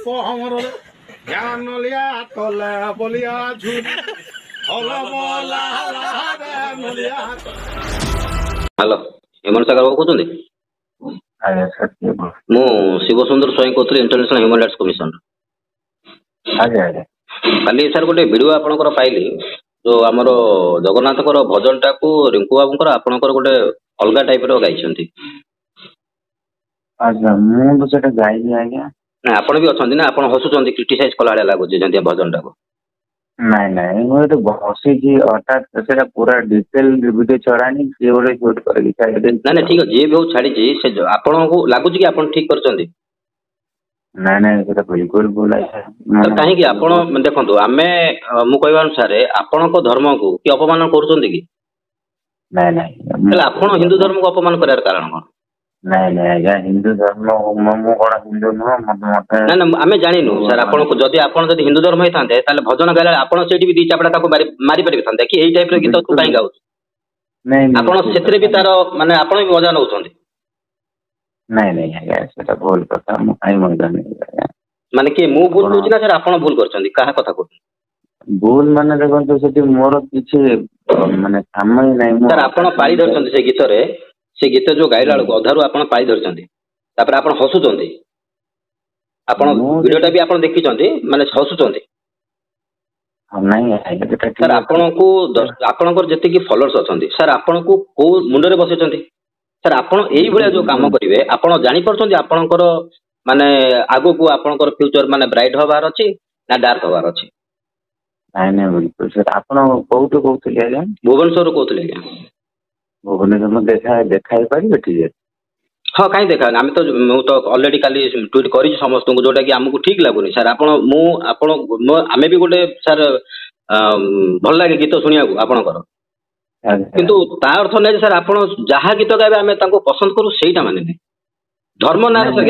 ଆମର ଜ୍ଞାନଲିଆ ତଲେ ବଲିଆ ଝୁରି ହ୍ୟାଲୋ ହେମନ୍ତ ସାଗର ବାବୁ କହୁଛନ୍ତି? ଆଜ୍ଞା ସାର୍ କିଏ ମୁଁ ଶିବସୁନ୍ଦର ସ୍ୱାଇଁ କହୁଥିଲି ଇଣ୍ଟରନ୍ୟାସନାଲ ହ୍ୟୁମାନ ରାଇଟ୍ସ କମିଶନ। ଆଜ୍ଞା ଆଜ୍ଞା କାଲି ସାର୍ ଗୋଟେ ଭିଡ଼ିଓ ଆପଣଙ୍କର ପାଇଲି ଯୋଉ ଆମର ଜଗନ୍ନାଥଙ୍କର ଭଜନଟାକୁ ରିଙ୍କୁ ବାବୁଙ୍କର ଆପଣଙ୍କର ଗୋଟେ ଅଲଗା ଟାଇପର ଗାଇଛନ୍ତି। ଆଜ୍ଞା ମୁଁ ତ ସେଟା ଗାଇନି ଆଜ୍ଞା। ନା ଆପଣ ବି ଅଛନ୍ତି ନା, ଆପଣ ହସୁଛନ୍ତି, କ୍ରିଟିସାଇଜ କଲା ଭଳିଆ ଲାଗୁଛି ଯେମିତି ଭଜନଟାକୁ। ନାଇଁ ନାଇଁ ମୁଁ ଏଠି ବସିଛି ହଠାତ୍ ସେଟା ପୁରା ଡିଟେଲ ଭିଡ଼ିଓ ଛଡ଼ାନି କିଏ ଗୋଟେ ସୁଟ୍ କରିକି ଛାଡ଼ିଦେଇଛି। ନାଇଁ ନାଇଁ ଠିକ ଅଛି, ଯିଏ ବି ହଉ ଛାଡ଼ିଛି, ସେ ଆପଣଙ୍କୁ ଲାଗୁଛି କି ଆପଣ ଠିକ କରିଛନ୍ତି? ନାଇଁ ନାଇଁ ସେଟା ବିଲକୁଲ ଭୁଲ ଆଜ୍ଞା। କାହିଁକି ଆପଣ ଦେଖନ୍ତୁ, ଆମେ ମୁଁ କହିବା ଅନୁସାରେ ଆପଣଙ୍କ ଧର୍ମକୁ କି ଅପମାନ କରୁଛନ୍ତି କି? ନାଇଁ ନାଇଁ ହେଲେ ଆପଣ ହିନ୍ଦୁ ଧର୍ମକୁ ଅପମାନ କରିବାର କାରଣ କଣ? ନାଇଁ ନାଇଁ ଆଜ୍ଞା ହିନ୍ଦୁ ଧର୍ମ ମୁଁ କଣ ହିନ୍ଦୁ ନୁହଁ ମତେ ନାଇଁ ନା ଆମେ ଜାଣିନୁ ସାର୍। ଆପଣଙ୍କୁ ଯଦି ଆପଣ ଯଦି ହିନ୍ଦୁ ଧର୍ମ ହେଇଥାନ୍ତେ ତାହେଲେ ଭଜନ ଗାଇଲା ଆପଣ ସେଇଠି ବି ଦି ଚାପଡ଼ା ତାକୁ ମାରି ପାରିଥାନ୍ତେ କି ଏଇ ଟାଇପର ଗୀତ ତୁ କାହିଁ ଗାଉଛୁ? ନାଇଁ ନାଇଁ ଆପଣ ସେଥିରେ ବି ତାର ମାନେ ଆପଣ ବି ମଜା ନେଉଛନ୍ତି। ନାଇଁ ନାଇଁ ଆଜ୍ଞା ସେଟା ଭୁଲ କଥା, ମୁଁ କାହିଁ ମଜା ନେବି ଆଜ୍ଞା। ମାନେ କିଏ ମୁଁ ଭୁଲ କହୁଛି ନା ସାର୍ ଆପଣ ଭୁଲ କରିଛନ୍ତି? କାହା କଥା କହୁଛନ୍ତି? ଭୁଲ ମାନେ ଦେଖନ୍ତୁ ସେଠି ମୋର କିଛି ମାନେ କାମ ହିଁ ନାହିଁ। ସାର୍ ଆପଣ ପାଳି ଧରିଛନ୍ତି ସେ ଗୀତରେ, ସେ ଗୀତ ଯୋଉ ଗାଇଲା ବେଳକୁ ଅଧାରୁ ଆପଣ ପାଳି ଧରିଛନ୍ତି, ତାପରେ ଆପଣ ହସୁଛନ୍ତି। ଆପଣ ଭିଡ଼ିଓଟା ବି ଆପଣ ଦେଖିଛନ୍ତି, ମାନେ ହସୁଛନ୍ତି। ନାଇଁ ଆଜ୍ଞା ସେଟା ଠିକ ସାର୍ ଅଛି। ଆପଣଙ୍କୁ ଆପଣଙ୍କର ଯେତିକି ଫଲୋଅର୍ସ ଅଛନ୍ତି ସାର୍, ଆପଣଙ୍କୁ କୋଉ ମୁଣ୍ଡରେ ବସେଇଛନ୍ତି? ସାର୍ ଆପଣ ଏଇଭଳିଆ ଯୋଉ କାମ କରିବେ, ଆପଣ ଜାଣିପାରୁଛନ୍ତି ଆପଣଙ୍କର ମାନେ ଆଗକୁ ଆପଣଙ୍କର ଫ୍ୟୁଚର ମାନେ ବ୍ରାଇଟ୍ ହବାର ଅଛି ନା ଡାର୍କ ହବାର ଅଛି? ନାଇଁ ନାଇଁ ବିଲକୁଲ ସେଟା ଆପଣ କୋଉଠୁ କହୁଥିଲେ ଆଜ୍ଞା? ଭୁବନେଶ୍ୱରରୁ କହୁଥିଲେ ଆଜ୍ଞା। ଭୁବନେଶ୍ୱର ମୁଁ ଦେଖା ହେଇପାରିବେ ଟିକେ? ହଁ କାହିଁ ଦେଖାନି, ଆମେ ତ ମୁଁ ତ ଅଲରେଡି କାଲି ଟ୍ୱିଟ୍ କରିଛି ସମସ୍ତଙ୍କୁ, ଯୋଉଟା କି ଆମକୁ ଠିକ ଲାଗୁନି ସାର୍। ଆମେ ବି ଗୋଟେ ସାର୍ ଭଲ ଲାଗେ ଗୀତ ଶୁଣିବାକୁ ଆପଣଙ୍କର, କିନ୍ତୁ ତା ଅର୍ଥ ନାହିଁ ସାର୍ ଆପଣ ଯାହା ଗୀତ ଗାଇବେ ଆମେ ତାଙ୍କୁ ପସନ୍ଦ କରୁ ସେଇଟା ମାନେ ନାହିଁ। ଧର୍ମ ନାଁରେ ସାର୍